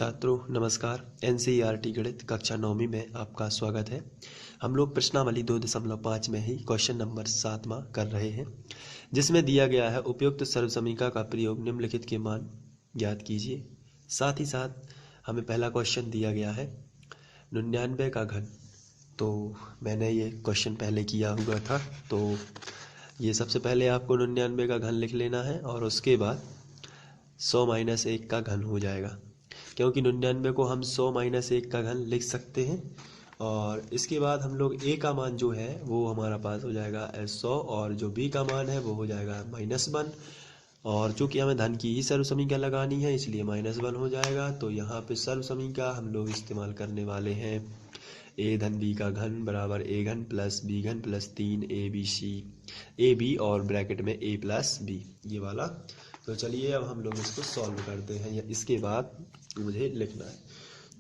छात्रों नमस्कार। एनसीईआरटी गणित कक्षा 9वीं में आपका स्वागत है। हम लोग प्रश्नावली 2.5 में ही क्वेश्चन नंबर 7वां कर रहे हैं, जिसमें दिया गया है उपयुक्त सर्वसमीका का प्रयोग निम्नलिखित के मान ज्ञात कीजिए। साथ ही साथ हमें पहला क्वेश्चन दिया गया है 99 का घन। तो मैंने ये क्वेश्चन पहले किया हुआ था, तो ये सबसे पहले आपको 99 का घन लिख लेना है और उसके बाद 100 - 1 का घन हो जाएगा, क्योंकि 99 को हम 100 - 1 का घन लिख सकते हैं। और इसके बाद हम लोग a का मान जो है वो हमारा पास हो जाएगा 100 और जो b का मान है वो हो जाएगा -1। और चूंकि हमें धन की ही सर्वसमीका लगानी है इसलिए -1 हो जाएगा। तो यहाँ पे सर्वसमीका हम लोग इस्तेमाल करने वाले हैं a धन b का घन बराबर a घन प्लस b घन प्लस 3abc ab और ब्रैकेट में a प्लस b, ये वाला। तो चलिए अब हम लोग इसको सॉल्व करते हैं, या इसके बाद मुझे लिखना है।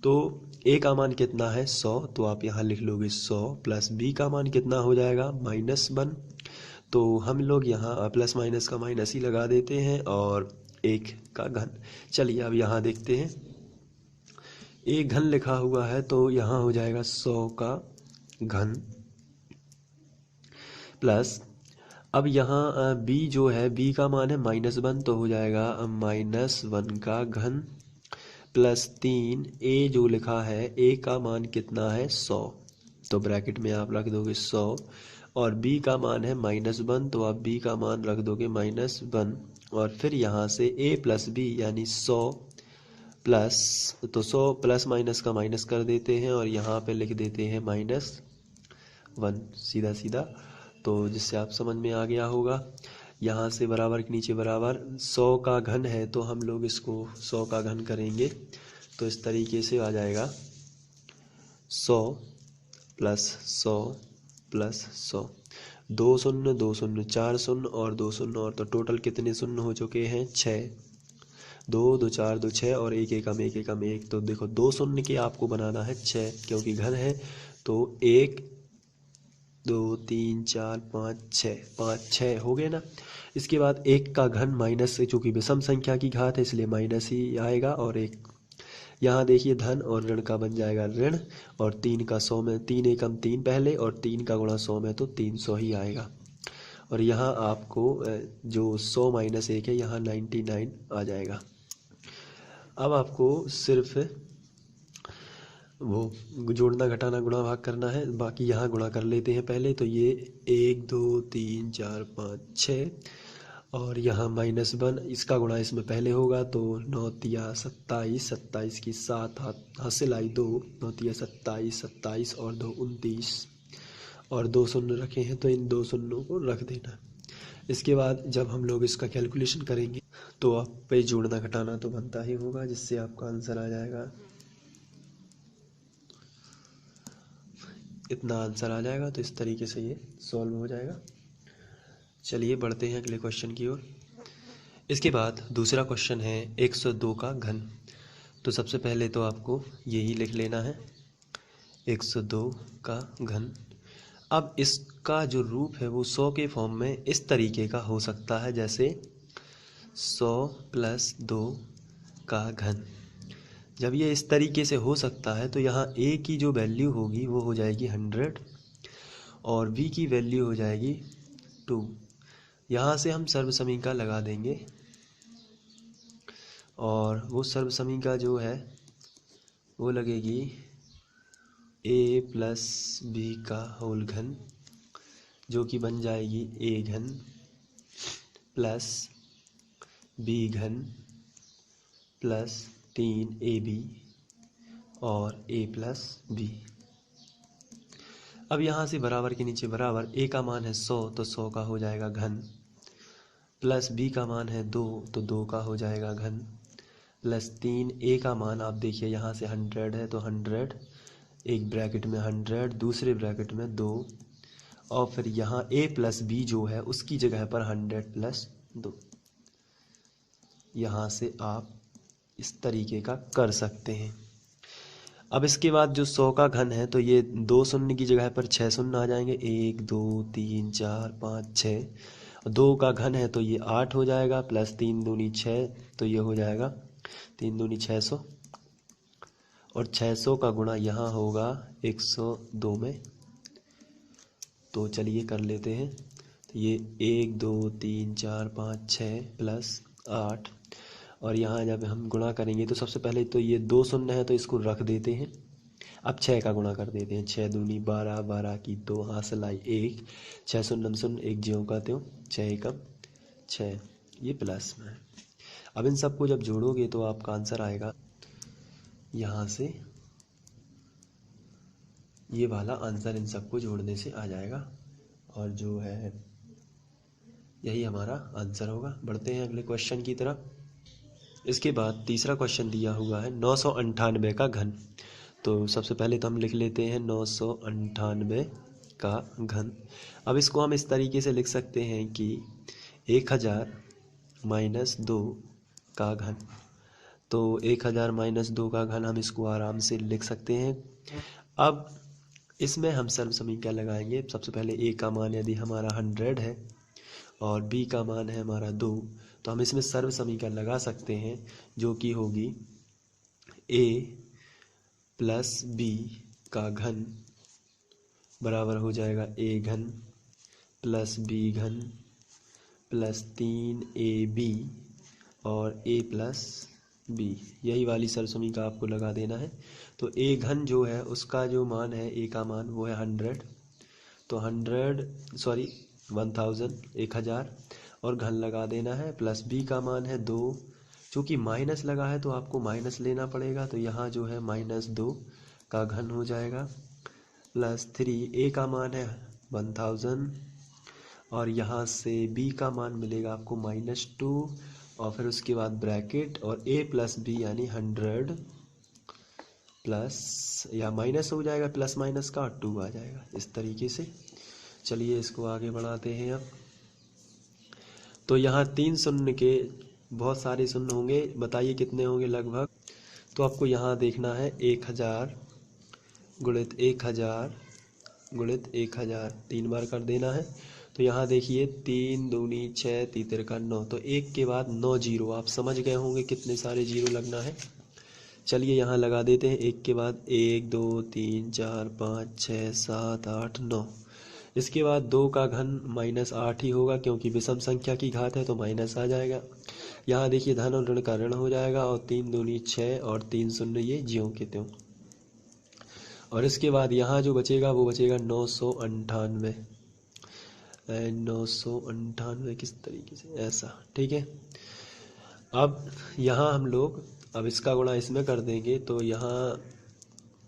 तो a का मान कितना है 100, तो आप यहाँ लिख लोगे 100 प्लस b का मान कितना हो जाएगा -1। तो हम लोग यहाँ प्लस माइनस का माइनस ही लगा देते हैं और 1 का घन। चलिए अब यहाँ देखते हैं, एक घन लिखा हुआ है तो यहाँ हो जाएगा 100 का घन प्लस, अब यहाँ b जो है b का मान है -1 तो हो जाएगा -1 का घन प्लस 3 a जो लिखा है a का मान कितना है 100, तो ब्रैकेट में आप रख दोगे 100 और b का मान है -1 तो आप b का मान रख दोगे -1 और फिर यहाँ से a प्लस b यानी 100 प्लस, तो 100 प्लस माइनस का माइनस कर देते हैं और यहाँ पे लिख देते हैं -1 सीधा सीधा, तो जिससे आप समझ में आ गया होगा। यहाँ से बराबर के नीचे बराबर 100 का घन है तो हम लोग इसको 100 का घन करेंगे तो इस तरीके से आ जाएगा 100 प्लस 100 प्लस 100, 2 शून्य 2 शून्य 4 शून्य और 2 शून्य, और तो टोटल कितने शून्य हो चुके हैं 6, 2 2 4 2 6 और 1 एकम 1 एकम 1। तो देखो 2 शून्य के आपको बनाना है 6, क्योंकि घन है तो 1 2 3 4 5 6 5 6 हो गए ना। इसके बाद 1 का घन माइनस से, चूंकि विषम संख्या की घात है इसलिए माइनस ही आएगा, और 1 यहाँ देखिए धन और ऋण का बन जाएगा ऋण, और 3 का 100 में 3 एकम 3 पहले और 3 का गुणा 100 में तो 300 ही आएगा। और यहाँ आपको जो 100 - 1 है यहाँ 99 आ जाएगा। अब आपको सिर्फ वो जोड़ना घटाना गुणा भाग करना है, बाकी यहाँ गुणा कर लेते हैं पहले। तो ये 1 2 3 4 5 6 और यहाँ -1, इसका गुणा इसमें पहले होगा तो 9 तिया 27, 27 की 7 हासिल आई 2, 9 तिया 27, 27 और 2 29 और 2 शून्य रखे हैं तो इन 2 शून्यों को रख देना। इसके बाद जब हम लोग इसका कैलकुलेशन करेंगे तो आप पे जोड़ना घटाना तो बनता ही होगा, जिससे आपका आंसर आ जाएगा, इतना आंसर आ जाएगा। तो इस तरीके से ये सॉल्व हो जाएगा। चलिए बढ़ते हैं अगले क्वेश्चन की ओर। इसके बाद दूसरा क्वेश्चन है 102 का घन। तो सबसे पहले तो आपको यही लिख लेना है 102 का घन। अब इसका जो रूप है वो 100 के फॉर्म में इस तरीके का हो सकता है, जैसे 100 प्लस 2 का घन। जब ये इस तरीके से हो सकता है तो यहाँ a की जो वैल्यू होगी वो हो जाएगी 100 और b की वैल्यू हो जाएगी 2। यहाँ से हम सर्वसमीका लगा देंगे और वो सर्वसमीका जो है वो लगेगी a प्लस b का होल घन, जो कि बन जाएगी a घन प्लस b घन प्लस 3ab और a प्लस b। अब यहाँ से बराबर के नीचे बराबर a का मान है 100 तो 100 का हो जाएगा घन, प्लस b का मान है 2 तो 2 का हो जाएगा घन, प्लस 3 a का मान आप देखिए यहाँ से 100 है तो 100, एक ब्रैकेट में 100 दूसरे ब्रैकेट में 2, और फिर यहाँ a प्लस b जो है उसकी जगह पर 100 प्लस 2। यहाँ से आप इस तरीके का कर सकते हैं। अब इसके बाद जो 100 का घन है तो ये 2 शून्य की जगह पर 6 शून्य आ जाएंगे, 1 2 3 4 5 6। 2 का घन है तो ये 8 हो जाएगा, प्लस 3 दूनी 6 तो ये हो जाएगा 3 दूनी 600 और 600 का गुणा यहाँ होगा 102 में। तो चलिए कर लेते हैं। तो ये 1 2 3 4 5 6 प्लस 8, और यहाँ जब हम गुणा करेंगे तो सबसे पहले तो ये 2 शून्य है तो इसको रख देते हैं। अब 6 का गुणा कर देते हैं। 6 दूनी 12, 12 की 2, हासिल आई 1, 6 शून्य शून्य, 1 ज्यों का त्यों, 6 एकम 6, ये प्लस में है। अब इन सबको जब जोड़ोगे तो आपका आंसर आएगा यहाँ से, ये वाला आंसर इन सबको जोड़ने से आ जाएगा, और जो है यही हमारा आंसर होगा। बढ़ते हैं अगले क्वेश्चन की तरफ। इसके बाद तीसरा क्वेश्चन दिया हुआ है 998 का घन। तो सबसे पहले तो हम लिख लेते हैं 998 का घन। अब इसको हम इस तरीके से लिख सकते हैं कि 1000 माइनस 2 का घन। तो 1000 माइनस 2 का घन हम इसको आराम से लिख सकते हैं। अब इसमें हम सर्व समीकरण लगाएंगे। सबसे पहले ए का मान यदि हमारा 100 है और बी का मान है हमारा 2, तो हम इसमें सर्व समीकरण लगा सकते हैं, जो कि होगी ए प्लस बी का घन बराबर हो जाएगा ए घन प्लस बी घन प्लस 3ab और ए प्लस बी। यही वाली सर्व समीकरण आपको लगा देना है। तो ए घन जो है उसका जो मान है, ए का मान वो है 100, तो 1000 और घन लगा देना है, प्लस बी का मान है 2, चूँकि माइनस लगा है तो आपको माइनस लेना पड़ेगा, तो यहाँ जो है -2 का घन हो जाएगा, प्लस 3, ए का मान है 1000 और यहाँ से बी का मान मिलेगा आपको -2, और फिर उसके बाद ब्रैकेट और ए प्लस बी यानी 100 प्लस या माइनस हो जाएगा, प्लस माइनस का 2 आ जाएगा, इस तरीके से। चलिए इसको आगे बढ़ाते हैं। अब तो यहाँ 3 शून्य के बहुत सारे शून्य होंगे, बताइए कितने होंगे लगभग। तो आपको यहाँ देखना है 1000 गुणित 1000 गुणित 1000 3 बार कर देना है। तो यहाँ देखिए 3 दूनी 6 तीतर का 9, तो एक के बाद 9 जीरो, आप समझ गए होंगे कितने सारे जीरो लगना है। चलिए यहाँ लगा देते हैं, एक के बाद 1 2 3 4 5 6 7 8 9। इसके बाद 2 का घन -8 ही होगा, क्योंकि विषम संख्या की घात है तो माइनस आ जाएगा। यहाँ देखिए धन और ऋण का ऋण हो जाएगा, और 3 दूनी 6 और 3 शून्य ये ज्यों के त्यों। और इसके बाद यहाँ जो बचेगा वो बचेगा 998। 998 किस तरीके से, ऐसा, ठीक है। अब यहाँ हम लोग अब इसका गुणा इसमें कर देंगे, तो यहाँ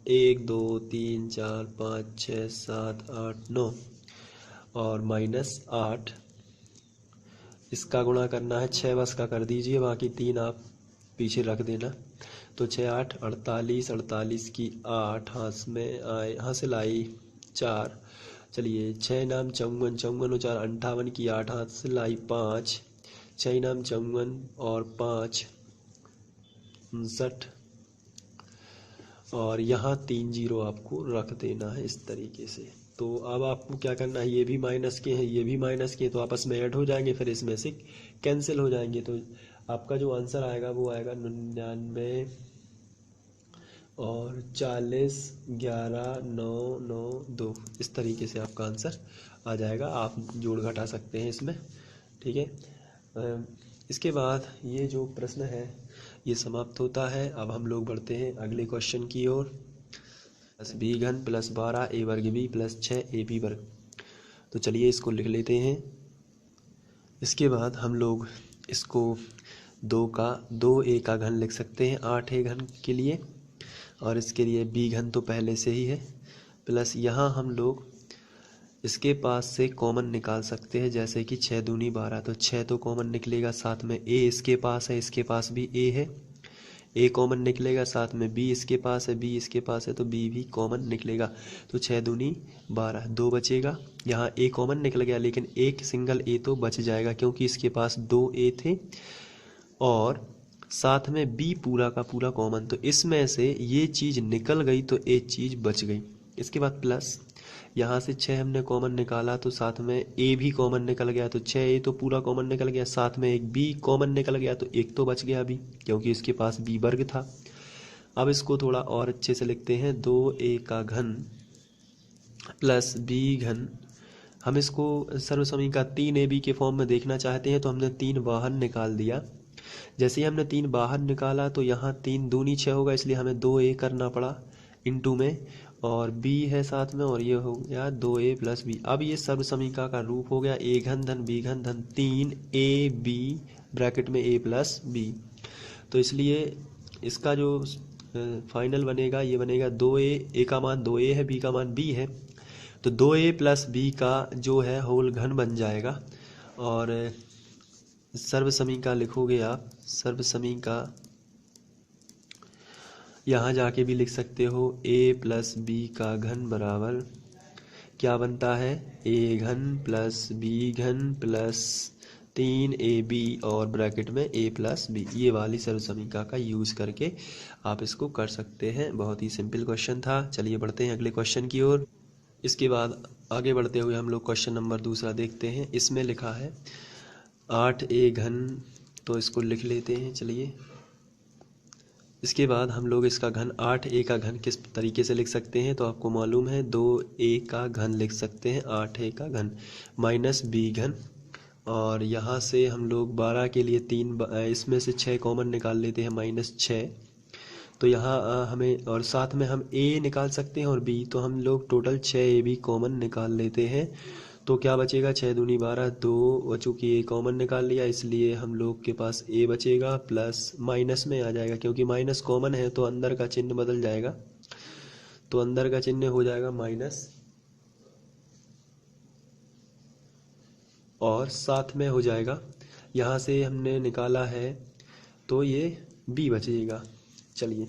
1 2 3 4 5 6 7 8 9 और -8, इसका गुणा करना है 6 बस का कर दीजिए, बाकी 3 आप पीछे रख देना। तो 6 8 48, 48 की 8, हासिल आई 4। चलिए 6 नाम 54, 54 और 4 58 की 8, हासिल आई 5, 6 नाम 54 और 5 59, और यहाँ 3 जीरो आपको रख देना है इस तरीके से। तो अब आपको क्या करना है, ये भी माइनस के हैं ये भी माइनस के, तो आपस में ऐड हो जाएंगे, फिर इसमें से कैंसिल हो जाएंगे। तो आपका जो आंसर आएगा वो आएगा 99 और 40 11 9 9 2, इस तरीके से आपका आंसर आ जाएगा। आप जोड़ घटा सकते हैं इसमें, ठीक है। इसके बाद ये जो प्रश्न है ये समाप्त होता है। अब हम लोग बढ़ते हैं अगले क्वेश्चन की ओर। प्लस बी घन प्लस 12 ए वर्ग बी प्लस 6 ए बी वर्ग। तो चलिए इसको लिख लेते हैं। इसके बाद हम लोग इसको 2 ए का घन लिख सकते हैं 8 ए घन के लिए, और इसके लिए बी घन तो पहले से ही है, प्लस यहाँ हम लोग इसके पास से कॉमन निकाल सकते हैं, जैसे कि 6 दूनी 12, तो 6 तो कॉमन निकलेगा, साथ में ए इसके पास है, इसके पास भी ए है, ए कॉमन निकलेगा, साथ में बी इसके पास है, बी इसके पास है तो बी भी कॉमन निकलेगा। तो 6 दूनी 12, 2 बचेगा। यहाँ ए कॉमन निकल गया, लेकिन एक सिंगल ए तो बच जाएगा, क्योंकि इसके पास 2 ए थे और साथ में बी पूरा का पूरा कॉमन, तो इसमें से ये चीज़ निकल गई तो एक चीज़ बच गई। इसके बाद प्लस यहाँ से 6 हमने कॉमन निकाला, तो साथ में ए भी कॉमन निकल गया, तो 6 ए तो पूरा कॉमन निकल गया, साथ में एक बी कॉमन निकल गया, तो एक तो बच गया बी, क्योंकि इसके पास बी वर्ग था। अब इसको थोड़ा और अच्छे से लिखते हैं, 2a का घन प्लस b घन। हम इसको सर्वसमीकरण 3ab के फॉर्म में देखना चाहते हैं, तो हमने 3 बाहर निकाल दिया। जैसे ही हमने 3 बाहर निकाला तो यहाँ 3 दूनी 6 होगा, इसलिए हमें 2a करना पड़ा इनटू में, और b है साथ में, और ये हो गया 2a प्लस b। अब ये सर्वसमीकरण का रूप हो गया a घन धन b घन धन 3ab ब्रैकेट में a प्लस b। तो इसलिए इसका जो फाइनल बनेगा, ये बनेगा 2a का मान 2a है, b का मान b है, तो 2a प्लस b का जो है होल घन बन जाएगा। और सर्वसमीकरण लिखोगे आप, सर्वसमीकरण यहाँ जाके भी लिख सकते हो, a प्लस b का घन बराबर क्या बनता है, a घन प्लस b घन प्लस 3ab और ब्रैकेट में a प्लस b। ये वाली सर्वसमीकरण का यूज़ करके आप इसको कर सकते हैं। बहुत ही सिंपल क्वेश्चन था। चलिए बढ़ते हैं अगले क्वेश्चन की ओर। इसके बाद आगे बढ़ते हुए हम लोग क्वेश्चन नंबर दूसरा देखते हैं। इसमें लिखा है 8a घन, तो इसको लिख लेते हैं। चलिए, इसके बाद हम लोग इसका घन 8a का घन किस तरीके से लिख सकते हैं, तो आपको मालूम है 2a का घन लिख सकते हैं 8a का घन माइनस b घन, और यहाँ से हम लोग 12 के लिए 3 इसमें से 6 कॉमन निकाल लेते हैं -6। तो यहाँ हमें, और साथ में हम a निकाल सकते हैं और b, तो हम लोग टोटल 6ab कॉमन निकाल लेते हैं। तो क्या बचेगा, 6 दूनी 12, 2, चूँकि a कॉमन निकाल लिया इसलिए हम लोग के पास a बचेगा, प्लस माइनस में आ जाएगा, क्योंकि माइनस कॉमन है तो अंदर का चिन्ह बदल जाएगा, तो अंदर का चिन्ह हो जाएगा माइनस, और साथ में हो जाएगा, यहाँ से हमने निकाला है तो ये b बचेगा। चलिए,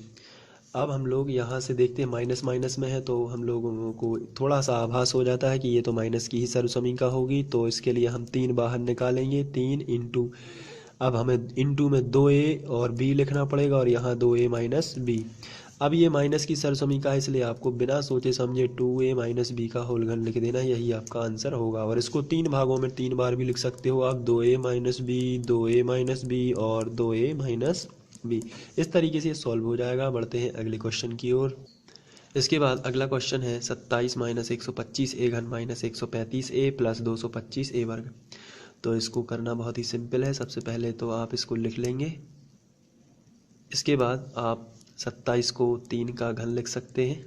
अब हम लोग यहाँ से देखते हैं, माइनस माइनस में है तो हम लोगों को थोड़ा सा आभास हो जाता है कि ये तो माइनस की ही सर्वसमीकरण होगी, तो इसके लिए हम 3 बाहर निकालेंगे, 3 इंटू, अब हमें इंटू में 2a और b लिखना पड़ेगा, और यहाँ 2a माइनस b। अब ये माइनस की सर्वसमीकरण है, इसलिए आपको बिना सोचे समझे 2a माइनस b का होल घन लिख देना, यही आपका आंसर होगा। और इसको 3 भागों में 3 बार भी लिख सकते हो आप, 2a minus b, 2a minus b और 2a माइनस b। इस तरीके से सॉल्व हो जाएगा। बढ़ते हैं अगले क्वेश्चन की ओर। इसके बाद अगला क्वेश्चन है 27 माइनस 125 a घन माइनस 135a प्लस 225a वर्ग। तो इसको करना बहुत ही सिंपल है। सबसे पहले तो आप इसको लिख लेंगे, इसके बाद आप 27 को 3 का घन लिख सकते हैं,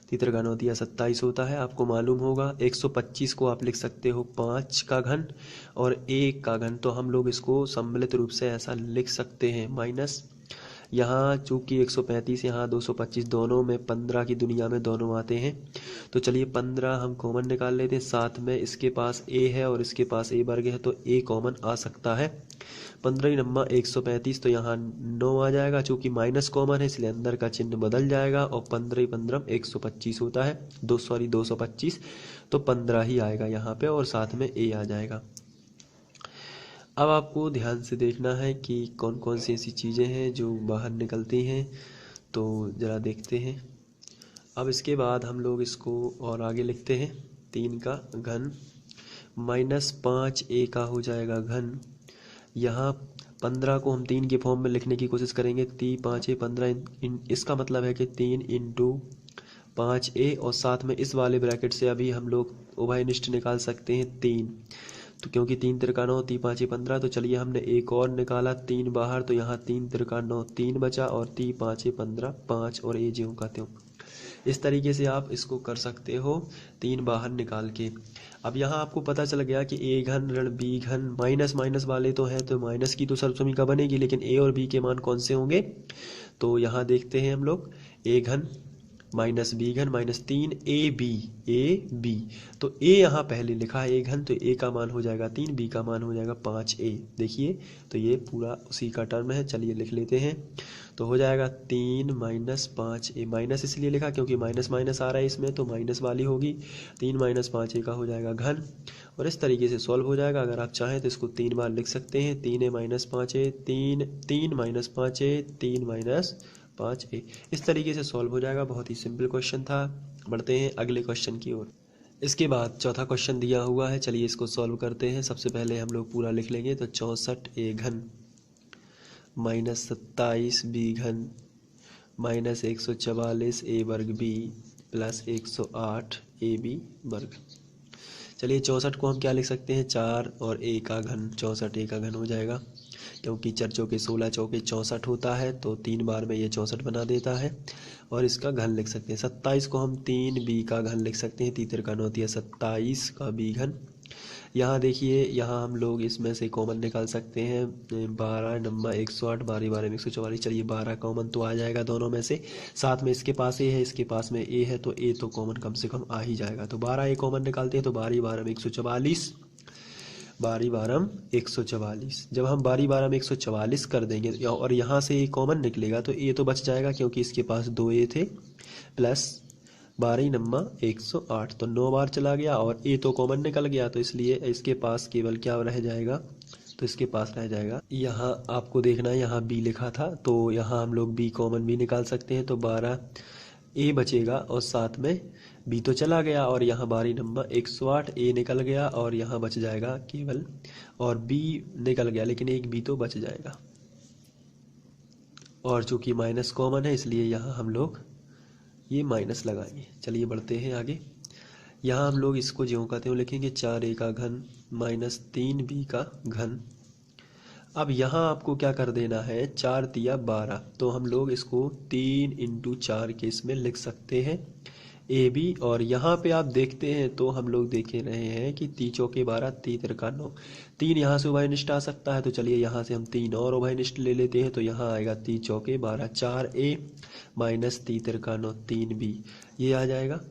तीतर घन होती है 27 होता है, आपको मालूम होगा। 125 को आप लिख सकते हो 5 का घन और 1 का घन, तो हम लोग इसको सम्मिलित रूप से ऐसा लिख सकते हैं माइनस, यहाँ चूँकि 135 यहाँ 225 दोनों में 15 की दुनिया में दोनों आते हैं, तो चलिए 15 हम कॉमन निकाल लेते हैं। साथ में इसके पास a है और इसके पास a वर्ग है, तो a कॉमन आ सकता है। 15 नंबर 135, तो यहाँ 9 आ जाएगा, चूँकि माइनस कॉमन है इसलिए अंदर का चिन्ह बदल जाएगा, और 15 125 होता है, 225, तो 15 ही आएगा यहाँ पे, और साथ में a आ जाएगा। अब आपको ध्यान से देखना है कि कौन कौन सी ऐसी चीज़ें हैं जो बाहर निकलती हैं, तो ज़रा देखते हैं। अब इसके बाद हम लोग इसको और आगे लिखते हैं, 3 का घन माइनस 5a का हो जाएगा घन। यहाँ 15 को हम 3 के फॉर्म में लिखने की कोशिश करेंगे, 3 5 15, इसका मतलब है कि 3 इंटू 5a, और साथ में इस वाले ब्रैकेट से अभी हम लोग उभयनिष्ठ निकाल सकते हैं 3, तो क्योंकि 3 तिरका 9, 3 5 15, तो चलिए हमने एक और निकाला 3 बाहर, तो यहाँ 3 तिरका 9 3 बचा, और 3 5 15 5, और ए ज्यों का त्यों। इस तरीके से आप इसको कर सकते हो 3 बाहर निकाल के। अब यहाँ आपको पता चल गया कि a घन ऋण b घन, माइनस माइनस वाले तो हैं, तो माइनस की तो सर्वसमीकरण बनेगी, लेकिन a और b के मान कौन से होंगे, तो यहाँ देखते हैं हम लोग, a घन माइनस b घन माइनस 3ab, तो a यहाँ पहले लिखा है a घन, तो a का मान हो जाएगा 3, b का मान हो जाएगा 5a। देखिए, तो ये पूरा उसी का टर्म है। चलिए लिख लेते हैं, तो हो जाएगा 3 माइनस 5a, माइनस इसलिए लिखा क्योंकि माइनस माइनस आ रहा है इसमें, तो माइनस वाली होगी, 3 माइनस 5a का हो जाएगा घन, और इस तरीके से सॉल्व हो जाएगा। अगर आप चाहें तो इसको 3 बार लिख सकते हैं, 3a minus 5a, 3 minus 5a, 3 minus 5a। इस तरीके से सॉल्व हो जाएगा। बहुत ही सिंपल क्वेश्चन था। बढ़ते हैं अगले क्वेश्चन की ओर। इसके बाद चौथा क्वेश्चन दिया हुआ है, चलिए इसको सॉल्व करते हैं। सबसे पहले हम लोग पूरा लिख लेंगे, तो 64a घन माइनस 27b घन माइनस 144 ए वर्ग बी प्लस 108 ए बी वर्ग। चलिए 64 को हम क्या लिख सकते हैं, 4 और ए का घन, 64 ए का घन हो जाएगा, क्योंकि 4 चौके 16 चौके 64 होता है, तो 3 बार में ये 64 बना देता है और इसका घन लिख सकते हैं। 27 को हम 3 बी का घन लिख सकते हैं, तीतर घन होती है 27 का बी घन। यहाँ देखिए, यहाँ हम लोग इसमें से कॉमन निकाल सकते हैं, 12 नंबर 108, 12 12 में 144, चलिए 12 कॉमन तो आ जाएगा दोनों में से। साथ में इसके पास ए है, इसके पास में ए है, तो ए तो कॉमन कम से कम आ ही जाएगा। तो 12 ए कॉमन निकालते हैं तो 12 12 में 144, 12 12 144। जब हम 12 12 में 144 कर देंगे और यहाँ से ए कॉमन निकलेगा तो ए तो बच जाएगा, क्योंकि इसके पास 2 ए थे, प्लस 12 नंबर 108, तो 9 बार चला गया और ए तो कॉमन निकल गया, तो इसलिए इसके पास केवल क्या रह जाएगा, तो इसके पास रह जाएगा, यहाँ आपको देखना है यहाँ बी लिखा था, तो यहाँ हम लोग बी कॉमन भी निकाल सकते हैं, तो 12 ए बचेगा और साथ में बी तो चला गया और यहाँ 12 नंबर 108 ए निकल गया और यहाँ बच जाएगा केवल, और बी निकल गया लेकिन एक बी तो बच जाएगा, और चूंकि माइनस कॉमन है इसलिए यहाँ हम लोग ये माइनस लगाएंगे। चलिए बढ़ते हैं आगे। यहाँ हम लोग इसको ज्यों का त्यों लिखेंगे, 4 ए का घन माइनस 3 बी का घन। अब यहाँ आपको क्या कर देना है, 4 तिया 12, तो हम लोग इसको 3 इंटू 4 के इसमें लिख सकते हैं ए बी। और यहाँ पे आप देखते हैं तो हम लोग देख रहे हैं कि 3 चौके 12, 3 तिरका 9, 3 यहाँ से उभयनिष्ठ आ सकता है, तो चलिए यहाँ से हम 3 और उभयनिष्ठ ले लेते हैं, तो यहाँ आएगा 3 चौके 12, 4 ए माइनस 3 तिरका 9 3 बी, ये आ जाएगा।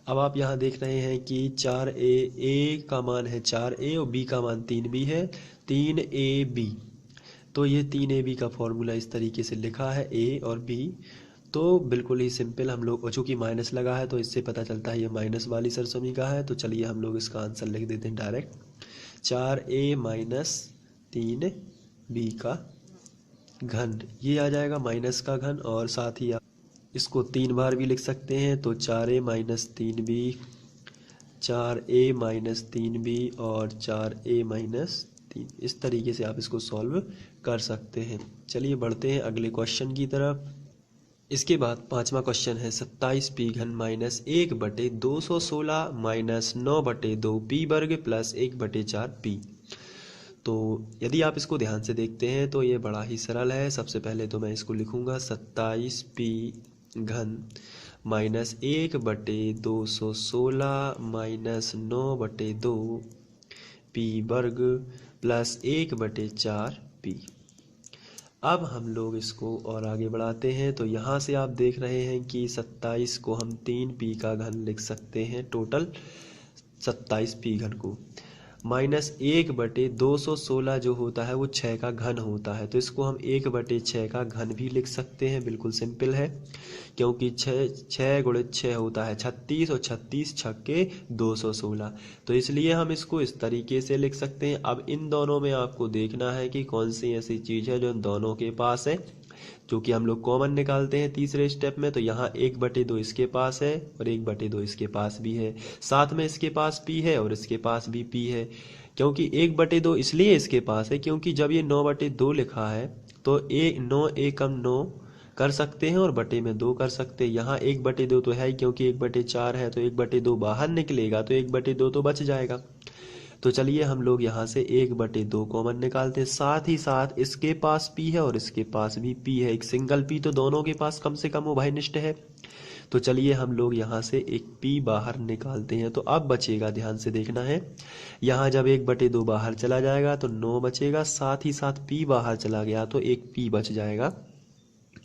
अब आप यहाँ देख रहे हैं कि 4 ए का मान है 4 ए और बी का मान 3 बी है, 3 ए बी, तो ये 3 ए बी का फॉर्मूला इस तरीके से लिखा है, ए और बी, तो बिल्कुल ही सिंपल। हम लोग चूँकि माइनस लगा है तो इससे पता चलता है ये माइनस वाली सरसमी का है, तो चलिए हम लोग इसका आंसर लिख देते हैं डायरेक्ट, 4 ए माइनस 3 बी का घन, ये आ जाएगा माइनस का घन। और साथ ही आप इसको 3 बार भी लिख सकते हैं, तो 4 ए माइनस 3 बी, 4 ए माइनस 3 बी और 4 ए माइनस 3, इस तरीके से आप इसको सॉल्व कर सकते हैं। चलिए बढ़ते हैं अगले क्वेश्चन की तरफ। इसके बाद 5वां क्वेश्चन है 27 पी घन माइनस 1/216 माइनस 9/2 पी वर्ग प्लस 1/4 पी। तो यदि आप इसको ध्यान से देखते हैं तो ये बड़ा ही सरल है। सबसे पहले तो मैं इसको लिखूंगा 27 पी घन माइनस 1/216 माइनस 9/2 पी वर्ग प्लस 1/4 पी। अब हम लोग इसको और आगे बढ़ाते हैं, तो यहाँ से आप देख रहे हैं कि 27 को हम 3 पी का घन लिख सकते हैं, टोटल 27 पी घन को, माइनस 1/216 जो होता है वो 6 का घन होता है, तो इसको हम 1/6 का घन भी लिख सकते हैं, बिल्कुल सिंपल है, क्योंकि 6 गुणित 6 होता है 36 और 36 छक्के 216, तो इसलिए हम इसको इस तरीके से लिख सकते हैं। अब इन दोनों में आपको देखना है कि कौन सी ऐसी चीज़ है जो इन दोनों के पास है, क्योंकि हम लोग कॉमन निकालते हैं तीसरे स्टेप में, तो यहाँ 1/2 इसके पास है और 1/2 इसके पास भी है, साथ में इसके पास पी है और इसके पास भी पी है। क्योंकि 1/2 इसलिए इसके पास है क्योंकि जब ये 9/2 लिखा है तो 9 एकम 9 कर सकते हैं और बटे में 2 कर सकते हैं। यहाँ 1/2 तो है ही, क्योंकि 1/4 है तो 1/2 बाहर निकलेगा तो 1/2 तो बच जाएगा। तो चलिए हम लोग यहाँ से 1/2 कॉमन निकालते हैं, साथ ही साथ इसके पास पी है और इसके पास भी पी है, एक सिंगल पी तो दोनों के पास कम से कम उभयनिष्ठ है। तो चलिए हम लोग यहाँ से एक पी बाहर निकालते हैं, तो अब बचेगा, ध्यान से देखना है, यहाँ जब 1/2 बाहर चला जाएगा तो 9 बचेगा, साथ ही साथ पी बाहर चला गया तो एक पी बच जाएगा।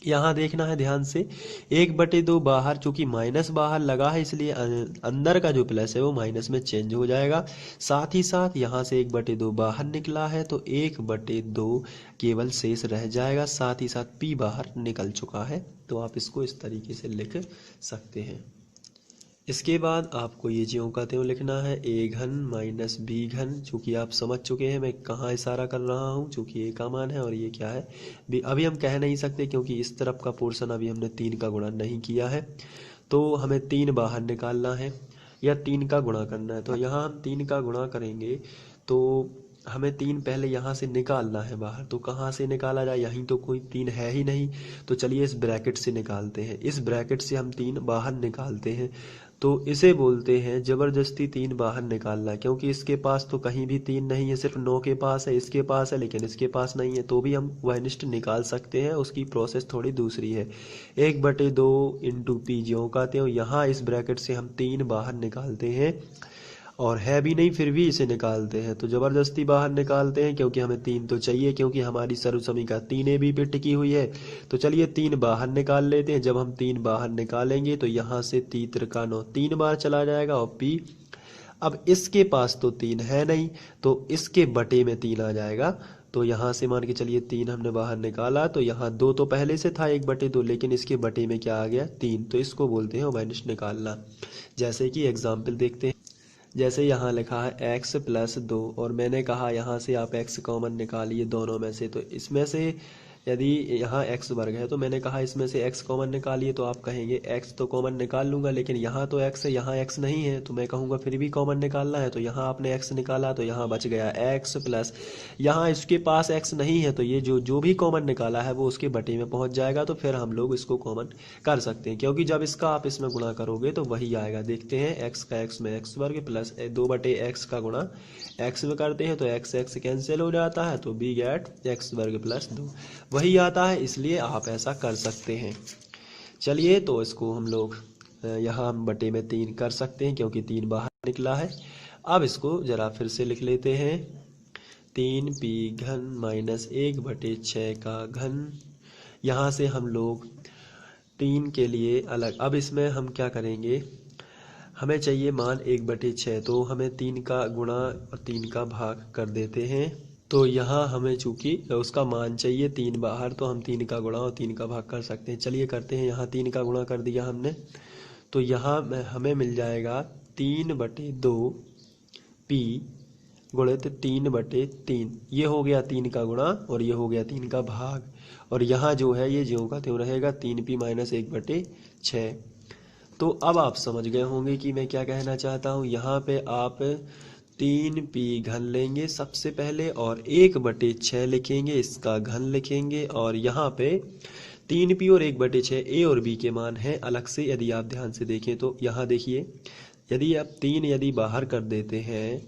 यहाँ देखना है ध्यान से, 1/2 बाहर, चूंकि माइनस बाहर लगा है इसलिए अंदर का जो प्लस है वो माइनस में चेंज हो जाएगा। साथ ही साथ यहाँ से 1/2 बाहर निकला है तो 1/2 केवल शेष रह जाएगा, साथ ही साथ पी बाहर निकल चुका है, तो आप इसको इस तरीके से लिख सकते हैं। इसके बाद आपको ये ज्यों का त्यों लिखना है, ए घन माइनस बी घन, चूँकि आप समझ चुके हैं मैं कहाँ इशारा कर रहा हूँ, चूँकि ए का मान है और ये क्या है बी। अभी हम कह नहीं सकते क्योंकि इस तरफ का पोर्शन अभी हमने 3 का गुणा नहीं किया है, तो हमें 3 बाहर निकालना है या 3 का गुणा करना है। तो यहाँ हम 3 का गुणा करेंगे तो हमें 3 पहले यहाँ से निकालना है बाहर, तो कहाँ से निकाला जाए, यहीं तो कोई 3 है ही नहीं। तो चलिए इस ब्रैकेट से निकालते हैं, इस ब्रैकेट से हम 3 बाहर निकालते हैं। तो इसे बोलते हैं ज़बरदस्ती 3 बाहर निकालना, क्योंकि इसके पास तो कहीं भी 3 नहीं है, सिर्फ 9 के पास है, इसके पास है लेकिन इसके पास नहीं है, तो भी हम वह निष्ठ निकाल सकते हैं। उसकी प्रोसेस थोड़ी दूसरी है। 1/2 इंटू पी ज्यों का त्यों, यहाँ इस ब्रैकेट से हम 3 बाहर निकालते हैं, और है भी नहीं फिर भी इसे निकालते हैं, तो ज़बरदस्ती बाहर निकालते हैं, क्योंकि हमें 3 तो चाहिए, क्योंकि हमारी सर्वसमीका 3 भी पे टिकी हुई है। तो चलिए 3 बाहर निकाल लेते हैं। जब हम 3 बाहर निकालेंगे तो यहाँ से 3 का 9 3 बार चला जाएगा, और पी, अब इसके पास तो 3 है नहीं, तो इसके बटे में 3 आ जाएगा। तो यहाँ से मान के चलिए 3 हमने बाहर निकाला, तो यहाँ 2 तो पहले से था 1/2, लेकिन इसके बटे में क्या आ गया, 3, तो इसको बोलते हैं ओमाइनस निकालना। जैसे कि एग्जाम्पल देखते हैं, जैसे यहाँ लिखा है x + 2, और मैंने कहा यहाँ से आप x कॉमन निकालिए दोनों में से। तो इसमें से यदि यहाँ x वर्ग है, तो मैंने कहा इसमें से x कॉमन निकालिए, तो आप कहेंगे x तो कॉमन निकाल लूँगा, लेकिन यहाँ तो x है, यहाँ x नहीं है, तो मैं कहूँगा फिर भी कॉमन निकालना है। तो यहाँ आपने x निकाला, तो यहाँ बच गया x प्लस, यहाँ इसके पास x नहीं है, तो ये जो भी कॉमन निकाला है वो उसके बटे में पहुँच जाएगा। तो फिर हम लोग इसको कॉमन कर सकते हैं, क्योंकि जब इसका आप इसमें गुणा करोगे तो वही आएगा। देखते हैं, x का x में x वर्ग प्लस 2/x का गुणा x में करते हैं, तो x कैंसिल हो जाता है, तो b गेट x वर्ग प्लस 2 वही आता है। इसलिए आप ऐसा कर सकते हैं। चलिए तो इसको हम लोग यहाँ हम बटे में 3 कर सकते हैं, क्योंकि 3 बाहर निकला है। अब इसको जरा फिर से लिख लेते हैं, 3p घन माइनस 1/6 का घन। यहाँ से हम लोग 3 के लिए अलग, अब इसमें हम क्या करेंगे, हमें चाहिए मान 1/6, तो हमें 3 का गुणा और 3 का भाग कर देते हैं। तो यहाँ हमें चूंकि उसका मान चाहिए 3 बाहर, तो हम 3 का गुणा और 3 का भाग कर सकते हैं। चलिए करते हैं, यहाँ 3 का गुणा कर दिया हमने, तो यहाँ हमें मिल जाएगा 3/2 p गुणित 3/3। ये हो गया 3 का गुणा और ये हो गया 3 का भाग, और यहाँ जो है ये ज्यों का त्यों रहेगा, 3p माइनस 1/6। तो अब आप समझ गए होंगे कि मैं क्या कहना चाहता हूँ। यहाँ पे आप 3p घन लेंगे सबसे पहले, और 1/6 लिखेंगे, इसका घन लिखेंगे, और यहाँ पे 3p और 1/6 a और b के मान हैं अलग से। यदि आप ध्यान से देखें तो यहाँ देखिए, यदि आप 3 यदि बाहर कर देते हैं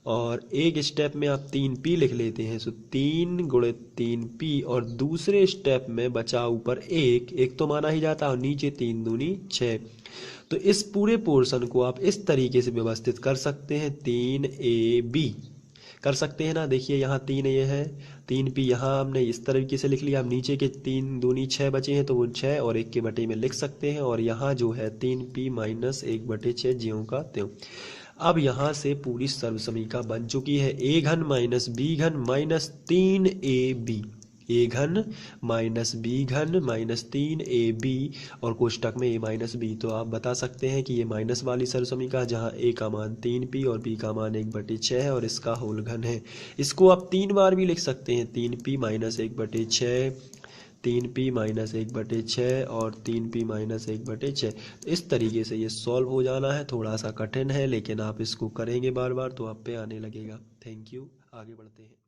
और एक स्टेप में आप 3p लिख लेते हैं, तो 3 गुणित 3p, और दूसरे स्टेप में बचा ऊपर एक तो माना ही जाता है, और नीचे 3 दूनी 6। तो इस पूरे पोर्शन को आप इस तरीके से व्यवस्थित कर सकते हैं, 3ab कर सकते हैं ना। देखिए यहाँ 3a है, 3p यहाँ हमने इस तरीके से लिख लिया। अब नीचे के 3 दूनी 6 बचे हैं, तो वो 6 और 1 के बटे में लिख सकते हैं, और यहाँ जो है 3p माइनस 1/6 ज्यों का त्यों। अब यहाँ से पूरी सर्वसमीका बन चुकी है, a घन माइनस b घन माइनस 3ab, a घन माइनस b घन माइनस 3ab, और कोष्टक में a माइनस b। तो आप बता सकते हैं कि ये माइनस वाली सर्वसमीका, जहाँ a का मान 3p और b का मान 1/6 है, और इसका होल घन है। इसको आप 3 बार भी लिख सकते हैं, 3p माइनस 1/6, 3p माइनस 1/6 और 3p माइनस 1/6। इस तरीके से ये सॉल्व हो जाना है। थोड़ा सा कठिन है, लेकिन आप इसको करेंगे बार बार तो आप पे आने लगेगा। थैंक यू, आगे बढ़ते हैं।